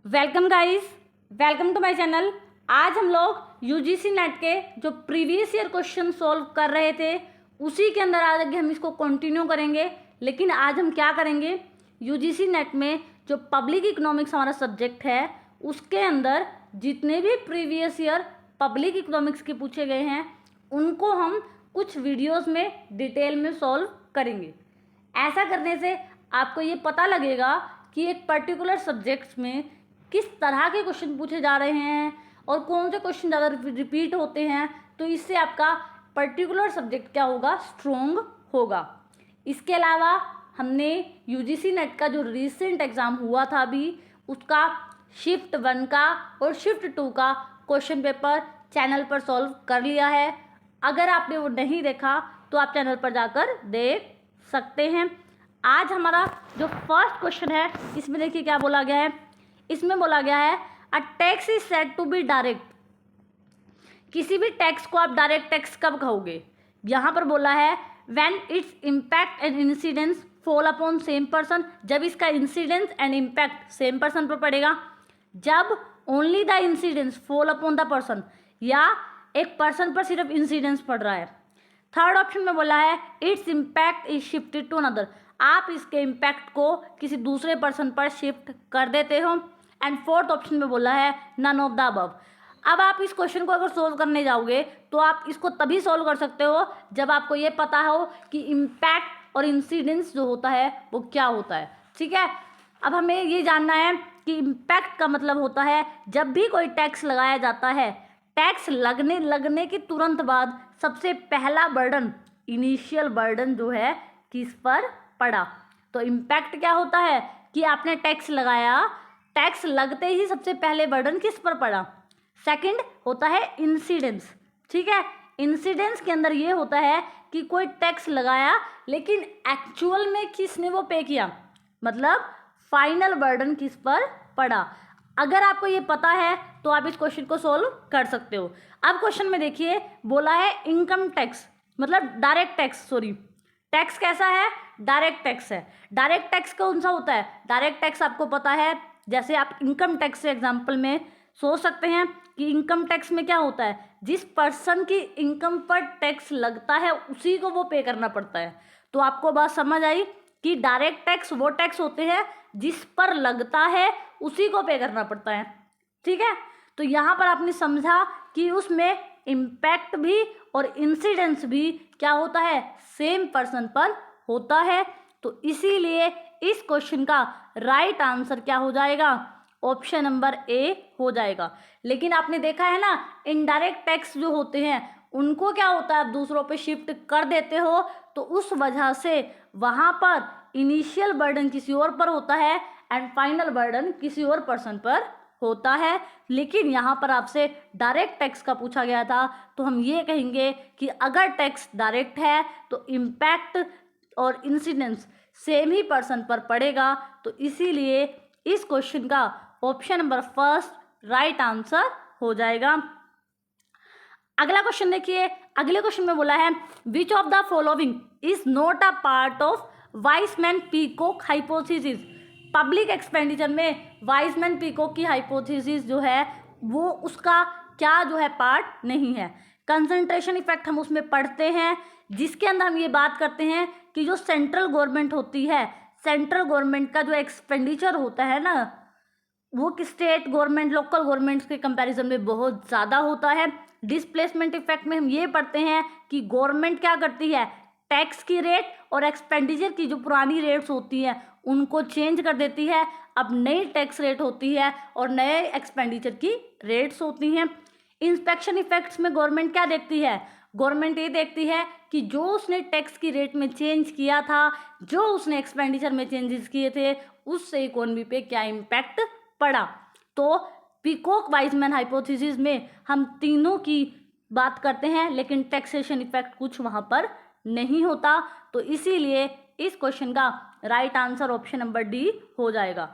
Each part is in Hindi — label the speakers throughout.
Speaker 1: Welcome guys, welcome to my channel. आज हम लोग यूजीसी नेट के जो प्रीवियस ईयर क्वेश्चन सॉल्व कर रहे थे उसी के अंदर आज हम इसको कंटिन्यू करेंगे। लेकिन आज हम क्या करेंगे, यूजीसी नेट में जो पब्लिक इकोनॉमिक्स हमारा सब्जेक्ट है उसके अंदर जितने भी प्रीवियस ईयर पब्लिक इकोनॉमिक्स के पूछे गए हैं उनको हम कुछ वीडियोस में डिटेल में सॉल्व करेंगे। ऐसा करने से आपको ये पता लगेगा कि एक पर्टिकुलर सब्जेक्ट्स में किस तरह के क्वेश्चन पूछे जा रहे हैं और कौन से क्वेश्चन ज़्यादा रिपीट होते हैं, तो इससे आपका पर्टिकुलर सब्जेक्ट क्या होगा, स्ट्रोंग होगा। इसके अलावा हमने यूजीसी नेट का जो रिसेंट एग्ज़ाम हुआ था अभी उसका शिफ्ट 1 का और शिफ्ट 2 का क्वेश्चन पेपर चैनल पर सॉल्व कर लिया है। अगर आपने वो नहीं देखा तो आप चैनल पर जाकर देख सकते हैं। आज हमारा जो फर्स्ट क्वेश्चन है इसमें देखिए क्या बोला गया है। इसमें बोला गया है a tax is said to be direct. किसी भी टैक्स को आप डायरेक्ट टैक्स कब कहोगे। यहाँ पर बोला है when its impact and incidence fall upon same person, जब इसका incidence and impact same person पर पड़ेगा। जब only the incidence fall upon the person, या एक पर्सन पर सिर्फ इंसिडेंस पड़ रहा है। थर्ड ऑप्शन में बोला है its impact is shifted to another, आप इसके इम्पैक्ट को किसी दूसरे पर्सन पर शिफ्ट कर देते हो। एंड फोर्थ ऑप्शन में बोला है नन ऑफ द अबव। अब आप इस क्वेश्चन को अगर सोल्व करने जाओगे तो आप इसको तभी सोल्व कर सकते हो जब आपको ये पता हो कि इम्पैक्ट और इंसिडेंस जो होता है वो क्या होता है। ठीक है, अब हमें ये जानना है कि इम्पैक्ट का मतलब होता है जब भी कोई टैक्स लगाया जाता है, टैक्स लगने के तुरंत बाद सबसे पहला बर्डन, इनिशियल बर्डन जो है किस पर पड़ा। तो इम्पैक्ट क्या होता है कि आपने टैक्स लगाया, टैक्स लगते ही सबसे पहले बर्डन किस पर पड़ा। सेकंड होता है इंसिडेंस। ठीक है, इंसिडेंस के अंदर ये होता है कि कोई टैक्स लगाया लेकिन एक्चुअल में किसने वो पे किया, मतलब फाइनल बर्डन किस पर पड़ा। अगर आपको ये पता है तो आप इस क्वेश्चन को सोल्व कर सकते हो। अब क्वेश्चन में देखिए बोला है इनकम टैक्स, मतलब डायरेक्ट टैक्स, सॉरी टैक्स कैसा है, डायरेक्ट टैक्स है। डायरेक्ट टैक्स कौन सा होता है, डायरेक्ट टैक्स आपको पता है, जैसे आप इनकम टैक्स से एग्जांपल में सोच सकते हैं कि इनकम टैक्स में क्या होता है, जिस पर्सन की इनकम पर टैक्स लगता है उसी को वो पे करना पड़ता है। तो आपको बात समझ आई कि डायरेक्ट टैक्स वो टैक्स होते हैं जिस पर लगता है उसी को पे करना पड़ता है। ठीक है, तो यहाँ पर आपने समझा कि उसमें इम्पैक्ट भी और इंसिडेंस भी क्या होता है, सेम पर्सन पर होता है। तो इसीलिए इस क्वेश्चन का राइट आंसर क्या हो जाएगा, ऑप्शन नंबर ए हो जाएगा। लेकिन आपने देखा है ना, इनडायरेक्ट टैक्स जो होते हैं उनको क्या होता है, आप दूसरों पे शिफ्ट कर देते हो तो उस वजह से वहाँ पर इनिशियल बर्डन किसी और पर होता है एंड फाइनल बर्डन किसी और पर्सन पर होता है। लेकिन यहाँ पर आपसे डायरेक्ट टैक्स का पूछा गया था तो हम ये कहेंगे कि अगर टैक्स डायरेक्ट है तो इम्पैक्ट और इंसिडेंस सेम ही पर्सन पर पड़ेगा। तो इसीलिए इस क्वेश्चन का option number first right answer हो जाएगा। अगला क्वेश्चन देखिए, अगले क्वेश्चन में बोला है which of the following is not a part of Wiseman peacock hypothesis. Public expenditure में वाइसमैन पीकॉक की हाइपोथेसिस जो है वो उसका क्या जो है पार्ट नहीं है। कंसंट्रेशन इफेक्ट हम उसमें पढ़ते हैं जिसके अंदर हम ये बात करते हैं कि जो सेंट्रल गवर्नमेंट होती है, सेंट्रल गवर्नमेंट का जो एक्सपेंडिचर होता है ना वो स्टेट गवर्नमेंट लोकल गवर्नमेंट्स के कंपैरिजन में बहुत ज़्यादा होता है। डिस्प्लेसमेंट इफेक्ट में हम ये पढ़ते हैं कि गवर्नमेंट क्या करती है, टैक्स की रेट और एक्सपेंडिचर की जो पुरानी रेट्स होती हैं उनको चेंज कर देती है, अब नई टैक्स रेट होती है और नए एक्सपेंडिचर की रेट्स होती हैं। इंस्पेक्शन इफेक्ट्स में गवर्नमेंट क्या देखती है, गवर्नमेंट ये देखती है कि जो उसने टैक्स की रेट में चेंज किया था, जो उसने एक्सपेंडिचर में चेंजेस किए थे, उससे इकोनॉमी पे क्या इम्पैक्ट पड़ा। तो पीकॉक वाइसमैन हाइपोथेसिस में हम तीनों की बात करते हैं लेकिन टैक्सेशन इफेक्ट कुछ वहाँ पर नहीं होता। तो इसीलिए इस क्वेश्चन का right answer option number D हो जाएगा।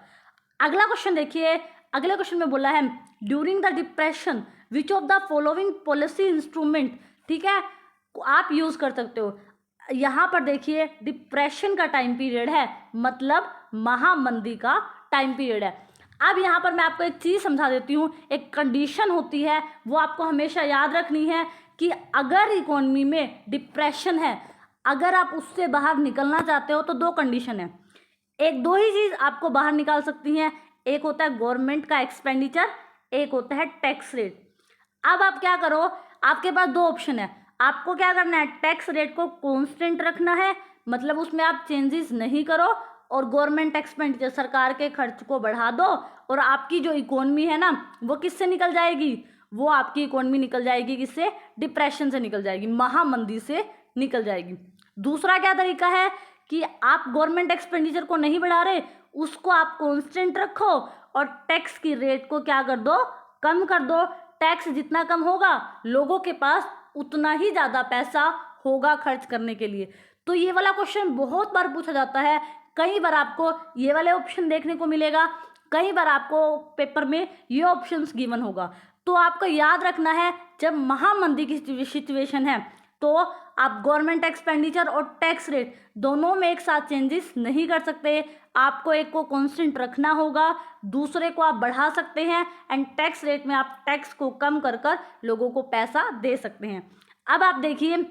Speaker 1: अगला क्वेश्चन देखिए, अगले क्वेश्चन में बोला है during the depression which of the following policy instrument. ठीक है, आप यूज कर सकते हो। यहाँ पर देखिए डिप्रेशन का टाइम पीरियड है, मतलब महामंदी का टाइम पीरियड है। अब यहाँ पर मैं आपको एक चीज़ समझा देती हूँ, एक कंडीशन होती है वो आपको हमेशा याद रखनी है कि अगर इकोनॉमी में डिप्रेशन है, अगर आप उससे बाहर निकलना चाहते हो तो दो कंडीशन है, एक दो ही चीज़ आपको बाहर निकाल सकती हैं, एक होता है गवर्नमेंट का एक्सपेंडिचर, एक होता है टैक्स रेट। अब आप क्या करो, आपके पास दो ऑप्शन है, आपको क्या करना है, टैक्स रेट को कांस्टेंट रखना है, मतलब उसमें आप चेंजेस नहीं करो, और गवर्नमेंट एक्सपेंडिचर सरकार के खर्च को बढ़ा दो, और आपकी जो इकोनॉमी है ना वो किससे निकल जाएगी, वो आपकी इकोनॉमी निकल जाएगी किससे, डिप्रेशन से निकल जाएगी, महामंदी से निकल जाएगी। दूसरा क्या तरीका है कि आप गवर्नमेंट एक्सपेंडिचर को नहीं बढ़ा रहे, उसको आप कांस्टेंट रखो और टैक्स की रेट को क्या कर दो, कम कर दो। टैक्स जितना कम होगा लोगों के पास उतना ही ज़्यादा पैसा होगा खर्च करने के लिए। तो ये वाला क्वेश्चन बहुत बार पूछा जाता है, कई बार आपको ये वाले ऑप्शन देखने को मिलेगा, कई बार आपको पेपर में ये ऑप्शंस गिवन होगा। तो आपको याद रखना है जब महामंदी की सिचुएशन है तो आप गवर्नमेंट एक्सपेंडिचर और टैक्स रेट दोनों में एक साथ चेंजेस नहीं कर सकते, आपको एक को कांस्टेंट रखना होगा, दूसरे को आप बढ़ा सकते हैं, एंड टैक्स रेट में आप टैक्स को कम कर कर लोगों को पैसा दे सकते हैं। अब आप देखिए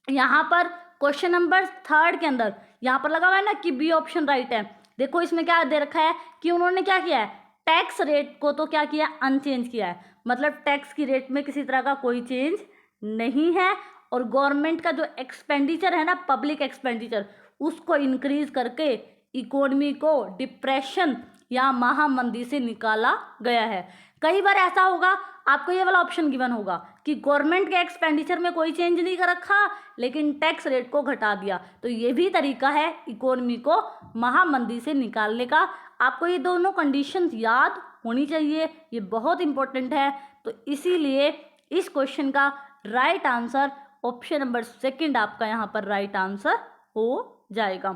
Speaker 1: यहाँ पर क्वेश्चन नंबर 3 के अंदर यहाँ पर लगा हुआ है ना कि बी ऑप्शन राइट है। देखो इसमें क्या दे रखा है कि उन्होंने क्या किया है, टैक्स रेट को तो क्या किया, अनचेंज किया है, मतलब टैक्स की रेट में किसी तरह का कोई चेंज नहीं है, और गवर्नमेंट का जो एक्सपेंडिचर है ना, पब्लिक एक्सपेंडिचर, उसको इंक्रीज करके इकोनॉमी को डिप्रेशन या महामंदी से निकाला गया है। कई बार ऐसा होगा आपको ये वाला ऑप्शन गिवन होगा कि गवर्नमेंट के एक्सपेंडिचर में कोई चेंज नहीं कर रखा लेकिन टैक्स रेट को घटा दिया, तो ये भी तरीका है इकोनॉमी को महामंदी से निकालने का। आपको ये दोनों कंडीशंस याद होनी चाहिए, ये बहुत इंपॉर्टेंट है। तो इसीलिए इस क्वेश्चन का राइट आंसर ऑप्शन नंबर 2 आपका यहाँ पर राइट आंसर हो जाएगा।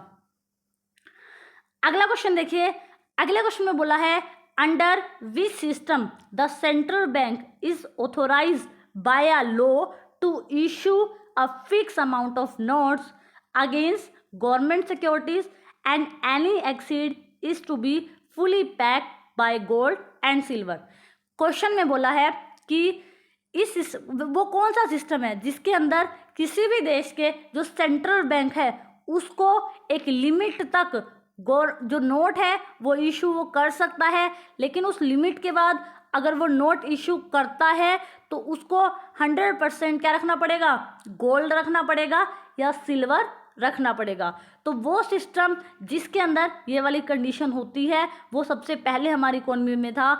Speaker 1: अगला क्वेश्चन देखिए, अगले क्वेश्चन में बोला है under which system the central bank is authorised by a law to issue a fix amount of notes against government securities and any exceed is to be fully packed by gold and silver. Question में बोला है कि वो कौन सा सिस्टम है जिसके अंदर किसी भी देश के जो सेंट्रल बैंक है उसको एक लिमिट तक जो नोट है वो इशू वो कर सकता है, लेकिन उस लिमिट के बाद अगर वो नोट इशू करता है तो उसको 100% क्या रखना पड़ेगा, गोल्ड रखना पड़ेगा या सिल्वर रखना पड़ेगा। तो वो सिस्टम जिसके अंदर ये वाली कंडीशन होती है वो सबसे पहले हमारी इकोनॉमी में था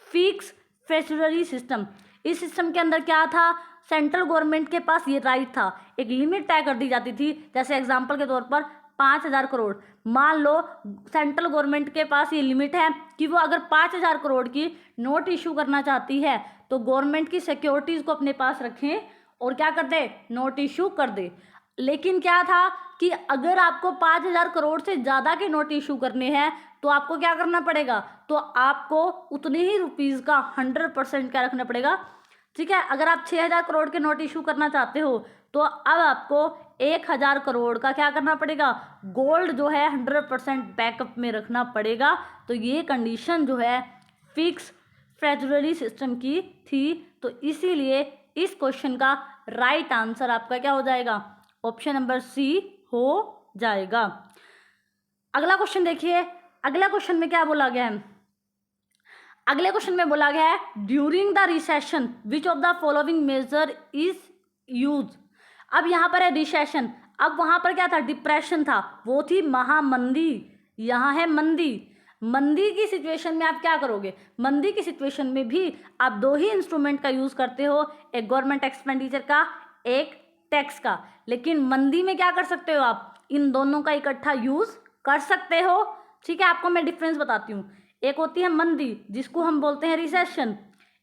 Speaker 1: फिक्स ट्रेजरी सिस्टम। इस सिस्टम के अंदर क्या था, सेंट्रल गवर्नमेंट के पास ये राइट था, एक लिमिट तय कर दी जाती थी, जैसे एग्जांपल के तौर पर 5,000 करोड़। मान लो सेंट्रल गवर्नमेंट के पास ये लिमिट है कि वो अगर 5,000 करोड़ की नोट इशू करना चाहती है तो गवर्नमेंट की सिक्योरिटीज़ को अपने पास रखें और क्या कर दे, नोट इशू कर दे। लेकिन क्या था कि अगर आपको 5,000 करोड़ से ज़्यादा के नोट इशू करने हैं तो आपको क्या करना पड़ेगा, तो आपको उतने ही रुपीज़ का 100% क्या रखना पड़ेगा, ठीक है। अगर आप 6,000 करोड़ के नोट इशू करना चाहते हो तो अब आपको 1,000 करोड़ का क्या करना पड़ेगा, गोल्ड जो है 100% बैकअप में रखना पड़ेगा। तो ये कंडीशन जो है फिक्स ट्रेजरी सिस्टम की थी। तो इसीलिए इस क्वेश्चन का राइट आंसर आपका क्या हो जाएगा, ऑप्शन नंबर सी हो जाएगा। अगला क्वेश्चन देखिए, अगला क्वेश्चन में क्या बोला गया है, अगले क्वेश्चन में बोला गया है during the recession which of the following measure is use. अब यहाँ पर है रिसेशन, अब वहाँ पर क्या था, डिप्रेशन था, वो थी महामंदी, यहाँ है मंदी। मंदी की सिचुएशन में आप क्या करोगे, मंदी की सिचुएशन में भी आप दो ही इंस्ट्रूमेंट का यूज़ करते हो, एक गवर्नमेंट एक्सपेंडिचर का, एक टैक्स का। लेकिन मंदी में क्या कर सकते हो, आप इन दोनों का इकट्ठा यूज़ कर सकते हो, ठीक है। आपको मैं डिफरेंस बताती हूँ, एक होती है मंदी जिसको हम बोलते हैं रिसेशन,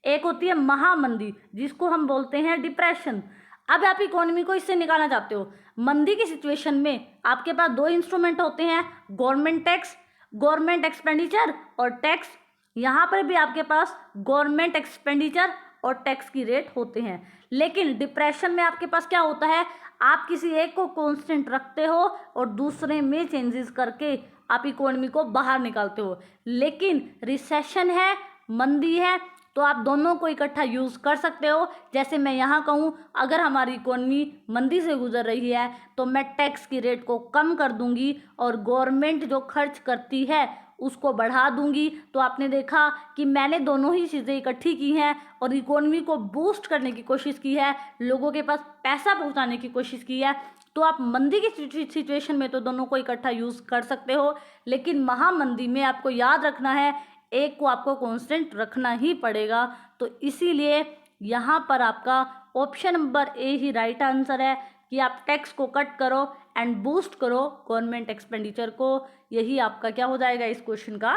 Speaker 1: एक होती है महामंदी जिसको हम बोलते हैं डिप्रेशन। अब आप इकोनॉमी को इससे निकालना चाहते हो, मंदी की सिचुएशन में आपके पास दो इंस्ट्रूमेंट होते हैं, गवर्नमेंट टैक्स, गवर्नमेंट एक्सपेंडिचर और टैक्स। यहाँ पर भी आपके पास गवर्नमेंट एक्सपेंडिचर और टैक्स की रेट होते हैं। लेकिन डिप्रेशन में आपके पास क्या होता है, आप किसी एक को कांस्टेंट रखते हो और दूसरे में चेंजेस करके आप इकोनॉमी को बाहर निकालते हो। लेकिन रिसेशन है, मंदी है, तो आप दोनों को इकट्ठा यूज़ कर सकते हो। जैसे मैं यहाँ कहूँ, अगर हमारी इकोनॉमी मंदी से गुजर रही है तो मैं टैक्स की रेट को कम कर दूंगी और गवर्नमेंट जो खर्च करती है उसको बढ़ा दूंगी। तो आपने देखा कि मैंने दोनों ही चीज़ें इकट्ठी की हैं और इकोनॉमी को बूस्ट करने की कोशिश की है, लोगों के पास पैसा पहुंचाने की कोशिश की है। तो आप मंदी की सिचुएशन में तो दोनों को इकट्ठा यूज़ कर सकते हो, लेकिन महामंदी में आपको याद रखना है, एक को आपको कांस्टेंट रखना ही पड़ेगा। तो इसीलिए यहाँ पर आपका option number A he right answer है कि आप टैक्स को कट करो एंड बूस्ट करो गवर्नमेंट एक्सपेंडिचर को। यही आपका क्या हो जाएगा, इस क्वेश्चन का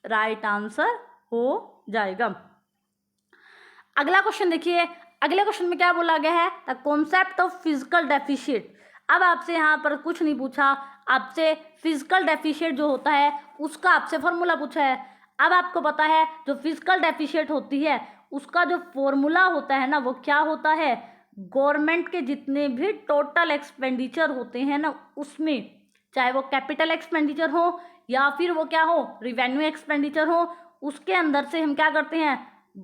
Speaker 1: राइट आंसर हो जाएगा। अगला क्वेश्चन देखिए, अगले क्वेश्चन में क्या बोला गया है, the concept of physical deficit. अब आपसे यहाँ पर कुछ नहीं पूछा, आपसे फिजिकल डेफिशिएट जो होता है उसका आपसे फॉर्मूला पूछा है। अब आपको पता है जो फिजिकल डेफिशिएट होती है उसका जो फॉर्मूला होता है ना, वो क्या होता है, गवर्नमेंट के जितने भी टोटल एक्सपेंडिचर होते हैं ना उसमें, चाहे वो कैपिटल एक्सपेंडिचर हो या फिर वो क्या हो, रिवेन्यू एक्सपेंडिचर हो, उसके अंदर से हम क्या करते हैं,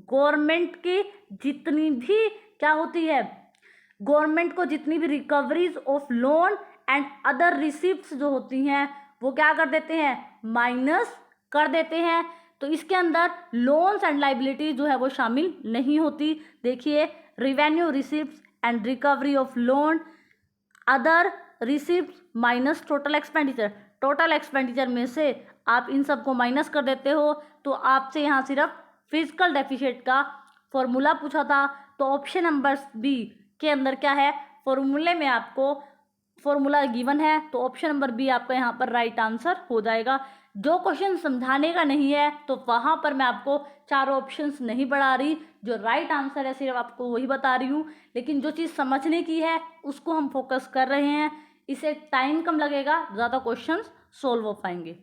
Speaker 1: गवर्नमेंट की जितनी भी क्या होती है, गवर्नमेंट को जितनी भी recoveries of loan and other receipts जो होती हैं वो क्या कर देते हैं, माइनस कर देते हैं। तो इसके अंदर लोन्स एंड लाइबिलिटी जो है वो शामिल नहीं होती। देखिए, revenue, receipts and recovery of loan, other receipts minus total expenditure. Total expenditure में से आप इन सब को माइनस कर देते हो। तो आपसे यहाँ सिर्फ फिजिकल डेफिशिएट का फॉर्मूला पूछा था। तो ऑप्शन नंबर बी के अंदर क्या है, फॉर्मूले में आपको फॉर्मूला गिवन है, तो ऑप्शन नंबर बी आपका यहाँ पर राइट आंसर हो जाएगा। जो क्वेश्चन समझाने का नहीं है तो वहाँ पर मैं आपको चारों ऑप्शंस नहीं बढ़ा रही, जो राइट आंसर है सिर्फ आपको वही बता रही हूँ। लेकिन जो चीज़ समझने की है उसको हम फोकस कर रहे हैं, इसे टाइम कम लगेगा, ज़्यादा क्वेश्चंस सोल्व हो पाएंगे।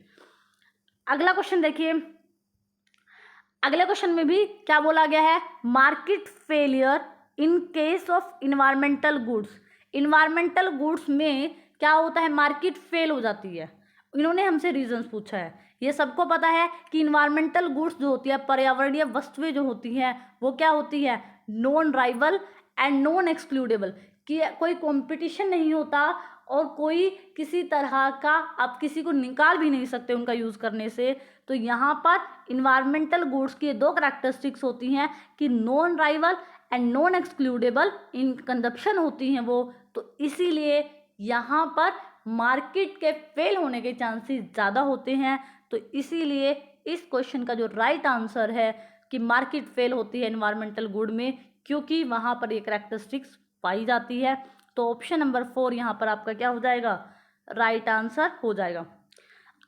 Speaker 1: अगला क्वेश्चन देखिए, अगले क्वेश्चन में भी क्या बोला गया है, market failure in case of environmental goods. Environmental goods में क्या होता है, मार्केट फेल हो जाती है। इन्होंने हमसे रीजंस पूछा है। ये सबको पता है कि इन्वायरमेंटल गुड्स जो होती है, पर्यावरणीय वस्तुएं जो होती हैं वो क्या होती है, non rival and non excludable, कि कोई कंपटीशन नहीं होता और कोई किसी तरह का आप किसी को निकाल भी नहीं सकते उनका यूज़ करने से। तो यहाँ पर इन्वायरमेंटल गुड्स की दो करैक्टरिस्टिक्स होती हैं कि non rival and non excludable in consumption होती हैं वो। तो इसीलिए यहाँ पर मार्केट के फेल होने के चांसेस ज़्यादा होते हैं। तो इसीलिए इस क्वेश्चन का जो राइट आंसर है कि मार्केट फेल होती है इन्वायरमेंटल गुड में, क्योंकि वहाँ पर ये करैक्टरिस्टिक्स पाई जाती है। तो ऑप्शन नंबर 4 यहाँ पर आपका क्या हो जाएगा, राइट आंसर हो जाएगा।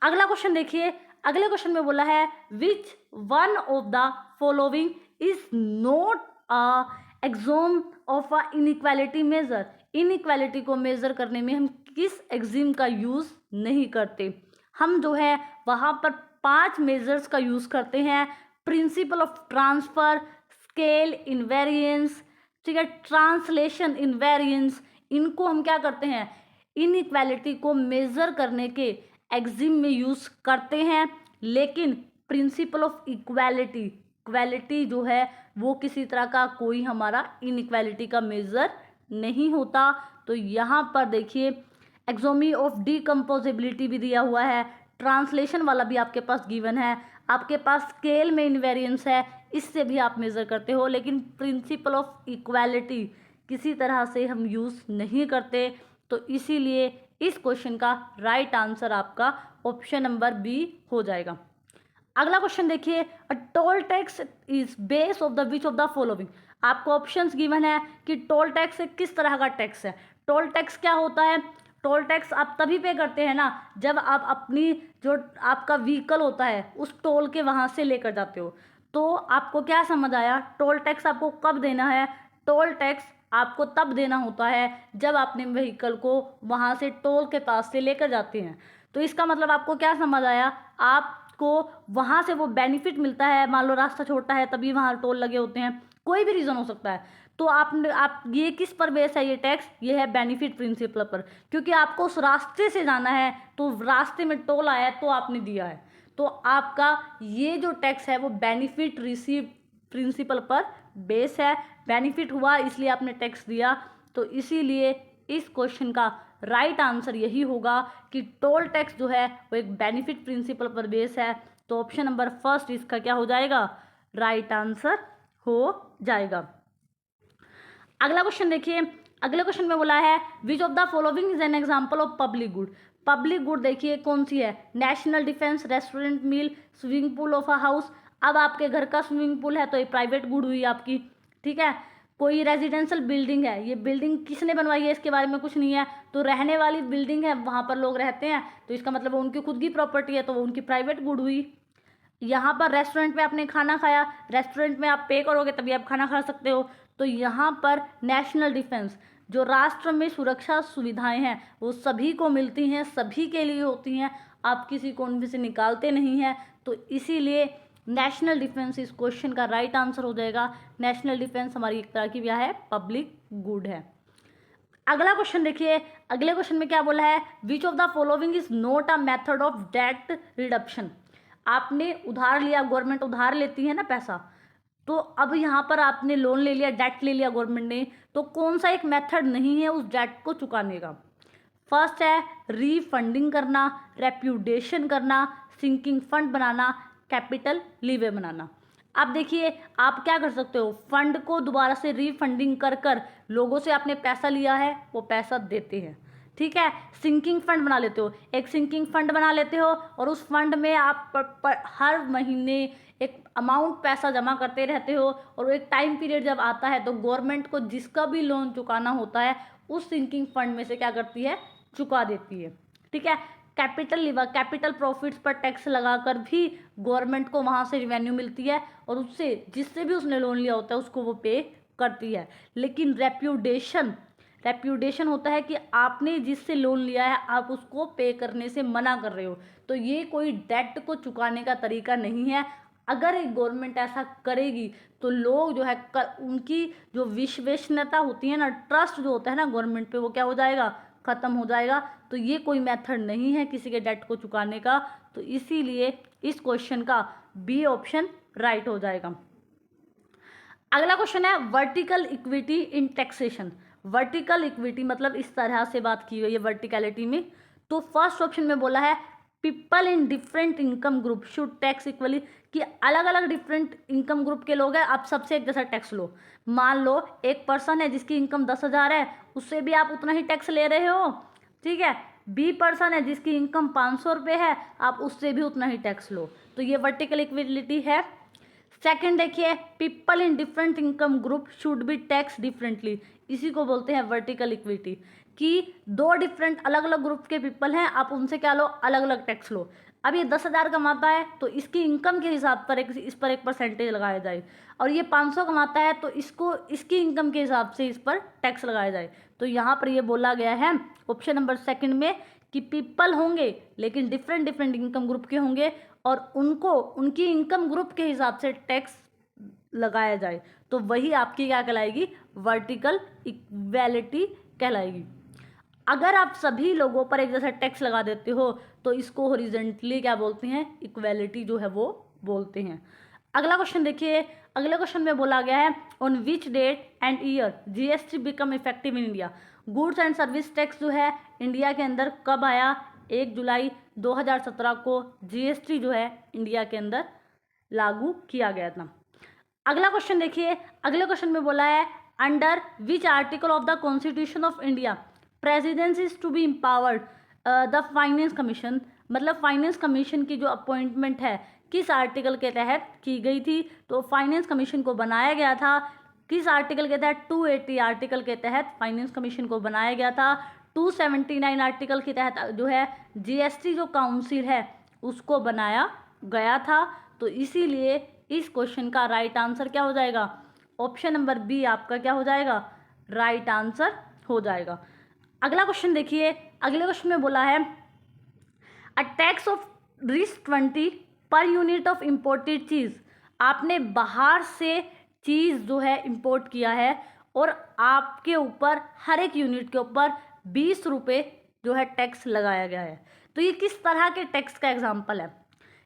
Speaker 1: अगला क्वेश्चन देखिए, अगले क्वेश्चन में बोला है which one of the following is not a axiom of a inequality measure. Inequality को मेजर करने में हम किस एक्सिम का यूज़ नहीं करते, हम जो है वहाँ पर 5 मेजर्स का यूज़ करते हैं। Principle of transfer, scale invariance, ठीक है, ट्रांसलेशन इनवेरिएंस, इनको हम क्या करते हैं, इनइक्वालिटी को मेज़र करने के एक्सिम में यूज़ करते हैं। लेकिन प्रिंसिपल ऑफ इक्वालिटी, इक्वालिटी जो है वो किसी तरह का कोई हमारा इनइक्वालिटी का मेज़र नहीं होता। तो यहाँ पर देखिए एक्सोमी ऑफ डीकम्पोजिबिलिटी भी दिया हुआ है, ट्रांसलेशन वाला भी आपके पास गिवन है, आपके पास स्केल में इनवेरिएंस है, इससे भी आप मेज़र करते हो। लेकिन प्रिंसिपल ऑफ इक्वालिटी किसी तरह से हम यूज़ नहीं करते। तो इसीलिए इस क्वेश्चन का राइट आंसर आपका ऑप्शन नंबर बी हो जाएगा। अगला क्वेश्चन देखिए, a toll tax is base of the which of the following. आपको ऑप्शंस गिवन है कि टोल टैक्स किस तरह का टैक्स है। टोल टैक्स क्या होता है, टोल टैक्स आप तभी पे करते हैं ना जब आप अपनी जो आपका व्हीकल होता है उस टोल के वहाँ से लेकर जाते हो। तो आपको क्या समझ आया, टोल टैक्स आपको कब देना है, टोल टैक्स आपको तब देना होता है जब अपने व्हीकल को वहाँ से टोल के पास से लेकर जाते हैं। तो इसका मतलब आपको क्या समझ आया, आपको वहाँ से वो बेनिफिट मिलता है। मान लो रास्ता छोटा है तभी वहाँ टोल लगे होते हैं, कोई भी रीज़न हो सकता है। तो आप ये किस पर बेस है ये टैक्स? ये है बेनिफिट प्रिंसिपल पर, क्योंकि आपको उस रास्ते से जाना है तो रास्ते में टोल आया तो आपने दिया है। तो आपका ये जो टैक्स है वो बेनिफिट रिसीव प्रिंसिपल पर बेस है, बेनिफिट हुआ इसलिए आपने टैक्स दिया। तो इसीलिए इस क्वेश्चन का राइट आंसर यही होगा कि टोल टैक्स जो है वो एक बेनिफिट प्रिंसिपल पर बेस है। तो ऑप्शन नंबर फर्स्ट इसका क्या हो जाएगा? राइट आंसर हो जाएगा। अगला क्वेश्चन देखिए, अगले क्वेश्चन में बोला है which of the following is an example of public good. Public good देखिए कौन सी है? National defence, restaurant, meal, swimming pool of a house. अब आपके घर का स्विमिंग पूल है तो ये प्राइवेट गुड हुई आपकी, ठीक है। कोई रेजिडेंशियल बिल्डिंग है, ये बिल्डिंग किसने बनवाई है इसके बारे में कुछ नहीं है, तो रहने वाली बिल्डिंग है, वहाँ पर लोग रहते हैं तो इसका मतलब वो उनकी खुद की प्रॉपर्टी है तो वो उनकी प्राइवेट गुड हुई। यहाँ पर रेस्टोरेंट में आपने खाना खाया, रेस्टोरेंट में आप पे करोगे तभी आप खाना खा सकते हो, तो यहाँ पर नेशनल डिफेंस, जो राष्ट्र में सुरक्षा सुविधाएं हैं वो सभी को मिलती हैं, सभी के लिए होती हैं, आप किसी को उनमें से निकालते नहीं हैं। तो इसीलिए नेशनल डिफेंस इस क्वेश्चन का राइट आंसर हो जाएगा। नेशनल डिफेंस हमारी एक तरह की क्या है? पब्लिक गुड है। अगला क्वेश्चन देखिए, अगले क्वेश्चन में क्या बोला है? Which of the following is not a method of date reduction. आपने उधार लिया, गवर्नमेंट उधार लेती है ना पैसा, तो अब यहाँ पर आपने लोन ले लिया, डेट ले लिया गवर्नमेंट ने, तो कौन सा एक मेथड नहीं है उस डेट को चुकाने का? फर्स्ट है रीफंडिंग करना, रेप्यूडेशन करना, सिंकिंग फंड बनाना, कैपिटल लीवे बनाना। अब देखिए आप क्या कर सकते हो, फंड को दोबारा से रीफंडिंग कर कर लोगों से आपने पैसा लिया है वो पैसा देते हैं, ठीक है। सिंकिंग फंड बना लेते हो, एक सिंकिंग फंड बना लेते हो और उस फंड में आप हर महीने एक अमाउंट पैसा जमा करते रहते हो और एक टाइम पीरियड जब आता है तो गवर्नमेंट को जिसका भी लोन चुकाना होता है उस सिंकिंग फंड में से क्या करती है? चुका देती है, ठीक है। कैपिटल लीवर, कैपिटल प्रॉफिट्स पर टैक्स लगाकर भी गवर्नमेंट को वहाँ से रिवेन्यू मिलती है और उससे जिससे भी उसने लोन लिया होता है उसको वो पे करती है। लेकिन रेप्यूडेशन, रेप्यूडेशन होता है कि आपने जिससे लोन लिया है आप उसको पे करने से मना कर रहे हो, तो ये कोई डेट को चुकाने का तरीका नहीं है। अगर एक गवर्नमेंट ऐसा करेगी तो लोग जो है उनकी जो विश्वसनीयता होती है ना, ट्रस्ट जो होता है ना गवर्नमेंट पे, वो क्या हो जाएगा? ख़त्म हो जाएगा। तो ये कोई मेथड नहीं है किसी के डेट को चुकाने का, तो इसीलिए इस क्वेश्चन का बी ऑप्शन राइट हो जाएगा। अगला क्वेश्चन है vertical equity in taxation. Vertical equity मतलब इस तरह से बात की गई है वर्टिकलिटी में। तो फर्स्ट ऑप्शन में बोला है people in different income group should tax equally, कि अलग अलग डिफरेंट इनकम ग्रुप के लोग हैं, आप सबसे एक जैसा टैक्स लो। मान लो एक पर्सन है जिसकी इनकम 10,000 है, उससे भी आप उतना ही टैक्स ले रहे हो, ठीक है। बी पर्सन है जिसकी इनकम 500 रुपये है, आप उससे भी उतना ही टैक्स लो, तो ये वर्टिकल इक्विलिटी है। सेकंड देखिए people in different income group should be tax differently, इसी को बोलते हैं वर्टिकल इक्विटी, कि दो डिफरेंट अलग अलग ग्रुप के पीपल हैं, आप उनसे क्या लो? अलग अलग टैक्स लो। अब ये 10,000 कमाता है तो इसकी इनकम के हिसाब पर इस पर एक परसेंटेज लगाया जाए, और ये 500 कमाता है तो इसको इसकी इनकम के हिसाब से इस पर टैक्स लगाया जाए। तो यहाँ पर ये बोला गया है ऑप्शन नंबर सेकंड में कि पीपल होंगे लेकिन डिफरेंट डिफरेंट इनकम ग्रुप के होंगे और उनको उनकी इनकम ग्रुप के हिसाब से टैक्स लगाया जाए, तो वही आपकी क्या कहलाएगी? वर्टिकल इक्वालिटी कहलाएगी। अगर आप सभी लोगों पर एक जैसा टैक्स लगा देते हो तो इसको हॉरिजॉन्टली क्या बोलते हैं? इक्वालिटी जो है वो बोलते हैं। अगला क्वेश्चन देखिए, अगले क्वेश्चन में बोला गया है on which date and year GST become effective in India. Goods and service tax जो है इंडिया के अंदर कब आया? 1 जुलाई 2017 को जीएसटी जो है इंडिया के अंदर लागू किया गया था। अगला क्वेश्चन देखिए, अगले क्वेश्चन में बोला है under which article of the constitution of India presidents is to be empowered the finance commission, मतलब फाइनेंस कमीशन की जो अपॉइंटमेंट है किस आर्टिकल के तहत की गई थी? तो फाइनेंस कमीशन को बनाया गया था किस आर्टिकल के तहत? 280 आर्टिकल के तहत फाइनेंस कमीशन को बनाया गया था। 279 आर्टिकल के तहत जो है जीएसटी जो काउंसिल है उसको बनाया गया था। तो इसीलिए इस क्वेश्चन का राइट आंसर क्या हो जाएगा? ऑप्शन नंबर बी आपका क्या हो जाएगा? राइट आंसर हो जाएगा। अगला क्वेश्चन देखिए, अगले क्वेश्चन में बोला है a tax of ₹20 per unit of imported चीज़। आपने बाहर से चीज़ जो है इंपोर्ट किया है और आपके ऊपर हर एक यूनिट के ऊपर 20 रुपये जो है टैक्स लगाया गया है। तो ये किस तरह के टैक्स का एग्जाम्पल है?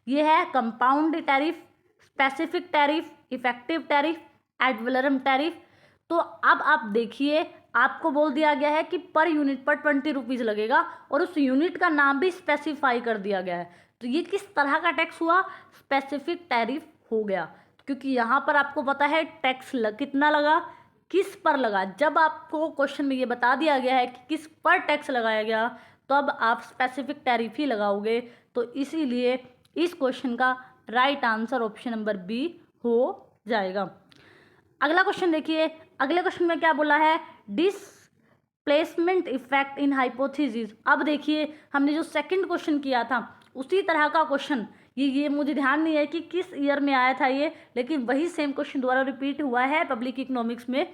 Speaker 1: ये है compound tariff, specific tariff, effective tariff, ad valorem tariff. तो अब आप देखिए, आपको बोल दिया गया है कि पर यूनिट पर 20 रुपीज़ लगेगा और उस यूनिट का नाम भी स्पेसिफाई कर दिया गया है। तो ये किस तरह का टैक्स हुआ? स्पेसिफिक टैरिफ हो गया, क्योंकि यहाँ पर आपको पता है टैक्स कितना लगा, किस पर लगा। जब आपको क्वेश्चन में ये बता दिया गया है कि किस पर टैक्स लगाया गया, तो अब आप स्पेसिफिक टैरिफ ही लगाओगे। तो इसीलिए इस क्वेश्चन का right answer option number B हो जाएगा। अगला क्वेश्चन देखिए, अगले क्वेश्चन में क्या बोला है? Displacement effect in hypothesis. अब देखिए, हमने जो सेकंड क्वेश्चन किया था उसी तरह का क्वेश्चन, ये मुझे ध्यान नहीं है कि किस ईयर में आया था ये, लेकिन वही सेम क्वेश्चन दोबारा रिपीट हुआ है पब्लिक इकोनॉमिक्स में।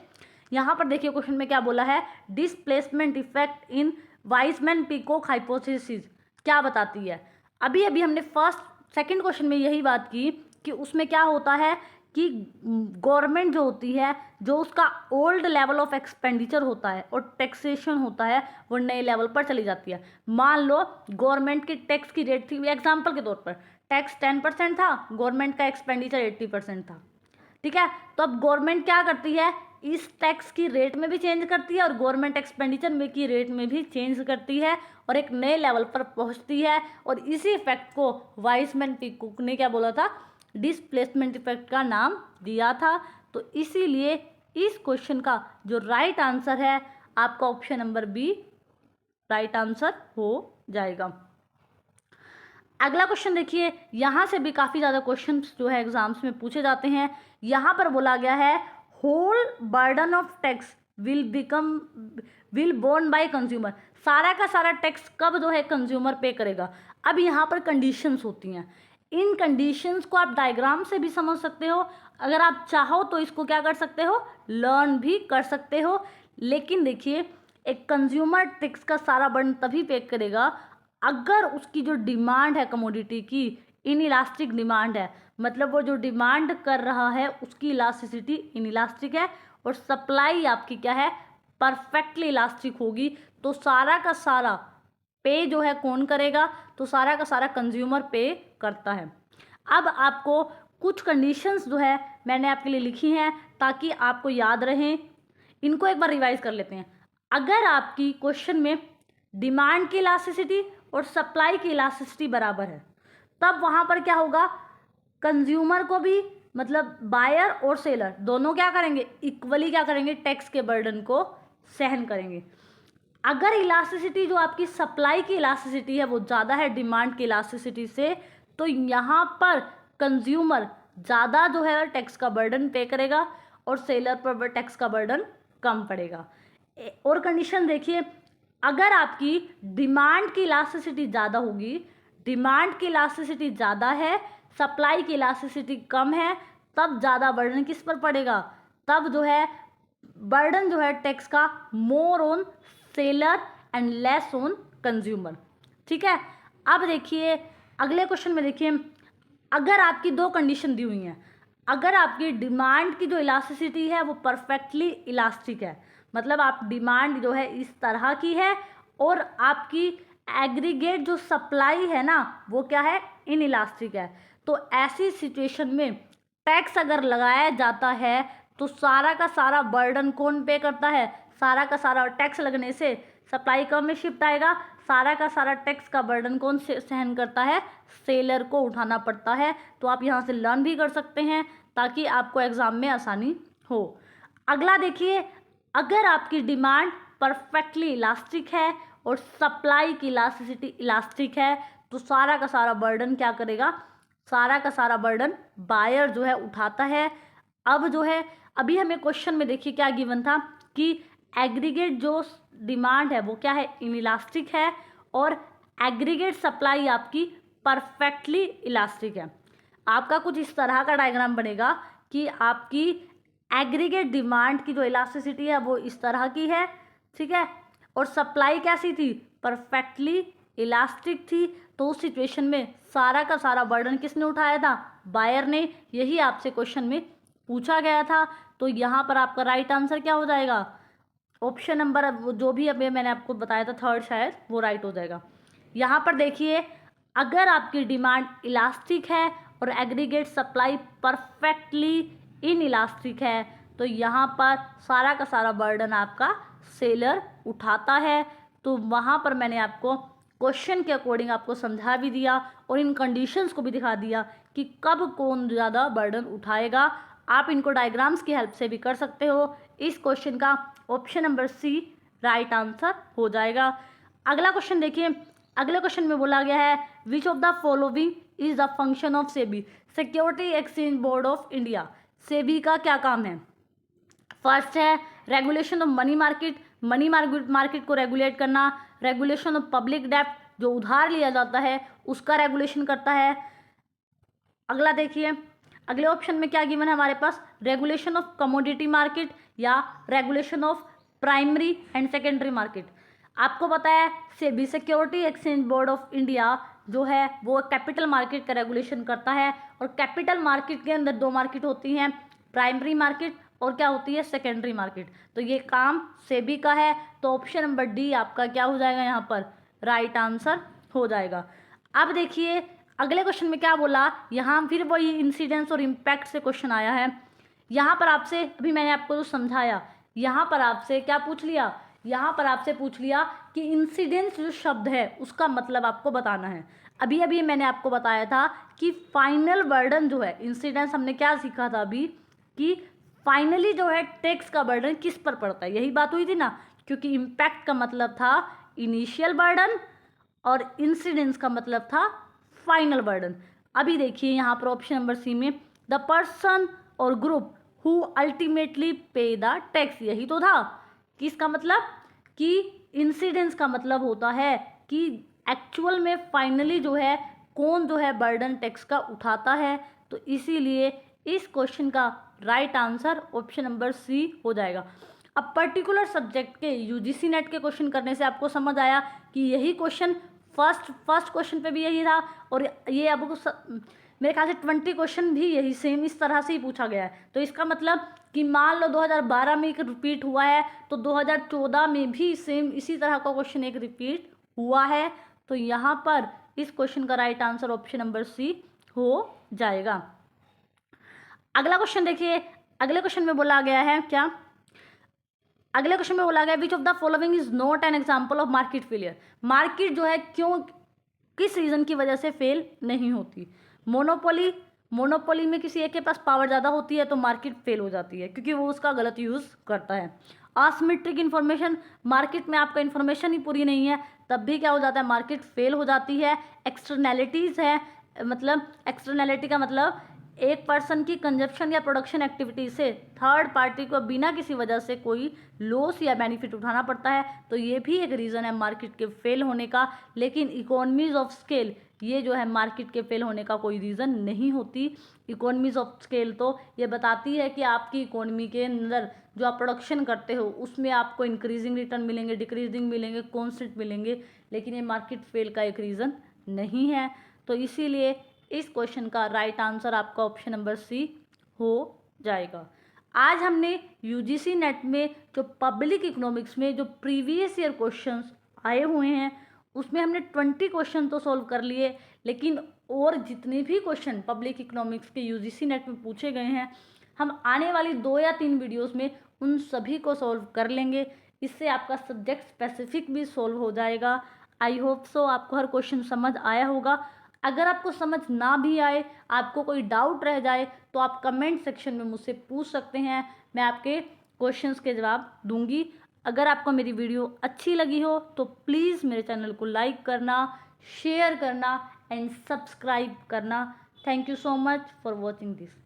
Speaker 1: यहाँ पर देखिए क्वेश्चन में क्या बोला है? Displacement effect in Wiseman-peacock hypothesis क्या बताती है? अभी अभी हमने सेकंड क्वेश्चन में यही बात की कि उसमें क्या होता है कि गवर्नमेंट जो होती है, जो उसका ओल्ड लेवल ऑफ एक्सपेंडिचर होता है और टैक्सेशन होता है, वो नए लेवल पर चली जाती है। मान लो गवर्नमेंट की टैक्स की रेट थी, एग्जांपल के तौर पर टैक्स 10% था, गवर्नमेंट का एक्सपेंडिचर 80% था, ठीक है। तो अब गवर्नमेंट क्या करती है? इस टैक्स की रेट में भी चेंज करती है और गवर्नमेंट एक्सपेंडिचर में की रेट में भी चेंज करती है और एक नए लेवल पर पहुंचती है। और इसी इफेक्ट को वाइजमैन-पीकॉक ने क्या बोला था? डिसप्लेसमेंट इफेक्ट का नाम दिया था। तो इसीलिए इस क्वेश्चन का जो राइट आंसर है आपका option number B right answer हो जाएगा। अगला क्वेश्चन देखिए, यहाँ से भी काफ़ी ज़्यादा क्वेश्चंस जो है एग्जाम्स में पूछे जाते हैं। यहाँ पर बोला गया है whole burden of tax will borne by consumer. सारा का सारा टैक्स कब जो है कंज्यूमर पे करेगा। अब यहाँ पर कंडीशंस होती हैं, इन कंडीशंस को आप डायग्राम से भी समझ सकते हो, अगर आप चाहो तो इसको क्या कर सकते हो? लर्न भी कर सकते हो। लेकिन देखिए, एक कंज्यूमर टैक्स का सारा बर्डन तभी पे करेगा अगर उसकी जो डिमांड है कमोडिटी की इनइलास्टिक डिमांड है, मतलब वो जो डिमांड कर रहा है उसकी इलास्टिसिटी इनइलास्टिक है और सप्लाई आपकी क्या है? परफेक्टली इलास्टिक होगी। तो सारा का सारा पे जो है कौन करेगा? तो सारा का सारा कंज्यूमर पे करता है। अब आपको कुछ कंडीशंस जो है मैंने आपके लिए लिखी हैं ताकि आपको याद रहें, इनको एक बार रिवाइज कर लेते हैं। अगर आपकी क्वेश्चन में डिमांड की इलास्टिसिटी और सप्लाई की इलास्टिसिटी बराबर है, तब वहाँ पर क्या होगा? कंज्यूमर को भी, मतलब बायर और सेलर दोनों क्या करेंगे? इक्वली क्या करेंगे? टैक्स के बर्डन को सहन करेंगे। अगर इलास्टिसिटी जो आपकी सप्लाई की इलास्टिसिटी है वो ज़्यादा है डिमांड की इलास्टिसिटी से, तो यहाँ पर कंज्यूमर ज़्यादा जो है टैक्स का बर्डन पे करेगा और सेलर पर टैक्स का बर्डन कम पड़ेगा। और कंडीशन देखिए, अगर आपकी डिमांड की इलास्टिसिटी ज़्यादा होगी, डिमांड की इलास्टिसिटी ज़्यादा है, सप्लाई की इलास्टिसिटी कम है, तब ज़्यादा बर्डन किस पर पड़ेगा? तब जो है बर्डन जो है टैक्स का more on seller and less on consumer, ठीक है। अब देखिए अगले क्वेश्चन में, देखिए अगर आपकी दो कंडीशन दी हुई हैं, अगर आपकी डिमांड की जो इलास्टिसिटी है वो परफेक्टली इलास्टिक है, मतलब आप डिमांड जो है इस तरह की है और आपकी एग्रीगेट जो सप्लाई है ना वो क्या है? इन इलास्टिक है, तो ऐसी सिचुएशन में टैक्स अगर लगाया जाता है तो सारा का सारा बर्डन कौन पे करता है? सारा का सारा टैक्स लगने से सप्लाई कम में शिफ्ट आएगा, सारा का सारा टैक्स का बर्डन कौन से सहन करता है? सेलर को उठाना पड़ता है। तो आप यहाँ से लर्न भी कर सकते हैं ताकि आपको एग्जाम में आसानी हो। अगला देखिए, अगर आपकी डिमांड परफेक्टली इलास्टिक है और सप्लाई की इलास्टिसिटी इलास्टिक है, तो सारा का सारा बर्डन क्या करेगा? सारा का सारा बर्डन बायर जो है उठाता है। अब जो है अभी हमें क्वेश्चन में देखिए क्या गिवन था कि एग्रीगेट जो डिमांड है वो क्या है? इनइलास्टिक है और एग्रीगेट सप्लाई आपकी परफेक्टली इलास्टिक है। आपका कुछ इस तरह का डायग्राम बनेगा कि आपकी एग्रीगेट डिमांड की जो इलास्टिसिटी है वो इस तरह की है, ठीक है, और सप्लाई कैसी थी? परफेक्टली इलास्टिक थी। तो उस सिचुएशन में सारा का सारा बर्डन किसने उठाया था? बायर ने। यही आपसे क्वेश्चन में पूछा गया था। तो यहाँ पर आपका राइट आंसर क्या हो जाएगा, ऑप्शन नंबर जो भी अभी मैंने आपको बताया था थर्ड शायद, वो राइट हो जाएगा। यहाँ पर देखिए, अगर आपकी डिमांड इलास्टिक है और aggregate supply perfectly in elastic है तो यहाँ पर सारा का सारा बर्डन आपका सेलर उठाता है। तो वहाँ पर मैंने आपको क्वेश्चन के अकॉर्डिंग आपको समझा भी दिया और इन कंडीशंस को भी दिखा दिया कि कब कौन ज़्यादा बर्डन उठाएगा। आप इनको डायग्राम्स की हेल्प से भी कर सकते हो। इस क्वेश्चन का option number C right answer हो जाएगा। अगला क्वेश्चन देखिए, अगले क्वेश्चन में बोला गया है which of the following is the function of SEBI, security exchange board of India. SEBI का क्या काम है? फर्स्ट है regulation of money market, money market को रेगुलेट करना। रेगुलेशन ऑफ पब्लिक डेब्ट, जो उधार लिया जाता है उसका रेगुलेशन करता है। अगला देखिए, अगले ऑप्शन में क्या गिवन है हमारे पास, रेगुलेशन ऑफ कमोडिटी मार्केट या regulation of primary and secondary market. आपको पता है SEBI security exchange board of India जो है वो कैपिटल मार्केट का रेगुलेशन करता है और कैपिटल मार्केट के अंदर दो मार्केट होती हैं, प्राइमरी मार्केट और क्या होती है, सेकेंडरी मार्केट। तो ये काम सेबी का है, तो ऑप्शन नंबर डी आपका क्या हो जाएगा, यहाँ पर राइट आंसर हो जाएगा। अब देखिए अगले क्वेश्चन में क्या बोला, यहाँ फिर वही इंसिडेंस और इम्पैक्ट से क्वेश्चन आया है। यहाँ पर आपसे अभी मैंने आपको जो समझाया, यहाँ पर आपसे क्या पूछ लिया, यहाँ पर आपसे पूछ लिया कि इंसिडेंस जो शब्द है उसका मतलब आपको बताना है। अभी अभी मैंने आपको बताया था कि फाइनल बर्डन जो है, इंसिडेंस हमने क्या सीखा था अभी कि फाइनली जो है टैक्स का बर्डन किस पर पड़ता है, यही बात हुई थी ना। क्योंकि इम्पैक्ट का मतलब था इनिशियल बर्डन और इंसिडेंस का मतलब था फाइनल बर्डन। अभी देखिए यहाँ पर ऑप्शन नंबर सी में द पर्सन और ग्रुप हु अल्टीमेटली पे द टैक्स, यही तो था कि इसका मतलब कि इंसिडेंस का मतलब होता है कि एक्चुअल में फाइनली जो है कौन जो है बर्डन टैक्स का उठाता है। तो इसीलिए इस क्वेश्चन का right answer option number C हो जाएगा। अब पर्टिकुलर सब्जेक्ट के यूजीसी नेट के क्वेश्चन करने से आपको समझ आया कि यही क्वेश्चन फर्स्ट क्वेश्चन पे भी यही था और ये अब मेरे ख्याल से 20 क्वेश्चन भी यही सेम इस तरह से ही पूछा गया है। तो इसका मतलब कि मान लो 2012 में एक रिपीट हुआ है तो 2014 में भी सेम इसी तरह का क्वेश्चन एक रिपीट हुआ है। तो यहाँ पर इस क्वेश्चन का right answer option number C हो जाएगा। अगला क्वेश्चन देखिए, अगले क्वेश्चन में बोला गया है क्या, अगले क्वेश्चन में बोला गया विच of the following is not an example of market failure. Market जो है क्यों, किस रीजन की वजह से फेल नहीं होती। मोनोपोली में किसी एक के पास पावर ज़्यादा होती है तो मार्केट फेल हो जाती है क्योंकि वो उसका गलत यूज़ करता है। असिमेट्रिक इन्फॉर्मेशन, मार्केट में आपका इन्फॉर्मेशन ही पूरी नहीं है तब भी क्या हो जाता है, मार्केट फेल हो जाती है। एक्सटर्नैलिटीज़ है, मतलब एक्सटर्नैलिटी का मतलब एक पर्सन की कंजप्शन या प्रोडक्शन एक्टिविटी से थर्ड पार्टी को बिना किसी वजह से कोई लॉस या बेनिफिट उठाना पड़ता है, तो ये भी एक रीज़न है मार्केट के फेल होने का। लेकिन इकोनॉमीज ऑफ स्केल ये जो है मार्केट के फेल होने का कोई रीज़न नहीं होती। इकोनॉमीज ऑफ स्केल तो ये बताती है कि आपकी इकोनॉमी के अंदर जो आप प्रोडक्शन करते हो उसमें आपको इंक्रीजिंग रिटर्न मिलेंगे, डिक्रीजिंग मिलेंगे, कॉन्स्टेंट मिलेंगे, लेकिन ये मार्केट फेल का एक रीज़न नहीं है। तो इसीलिए इस क्वेश्चन का राइट आंसर आपका ऑप्शन नंबर सी हो जाएगा। आज हमने यूजीसी नेट में जो पब्लिक इकोनॉमिक्स में जो प्रीवियस ईयर क्वेश्चंस आए हुए हैं उसमें हमने 20 क्वेश्चन तो सॉल्व कर लिए, लेकिन और जितने भी क्वेश्चन पब्लिक इकोनॉमिक्स के यूजीसी नेट में पूछे गए हैं हम आने वाली 2 या 3 वीडियोस में उन सभी को सॉल्व कर लेंगे। इससे आपका सब्जेक्ट स्पेसिफिक भी सॉल्व हो जाएगा। आई होप सो आपको हर क्वेश्चन समझ आया होगा। अगर आपको समझ ना भी आए, आपको कोई डाउट रह जाए तो आप कमेंट सेक्शन में मुझसे पूछ सकते हैं, मैं आपके क्वेश्चंस के जवाब दूंगी। अगर आपको मेरी वीडियो अच्छी लगी हो तो प्लीज़ मेरे चैनल को लाइक करना, शेयर करना एंड सब्सक्राइब करना। Thank you so much for watching this.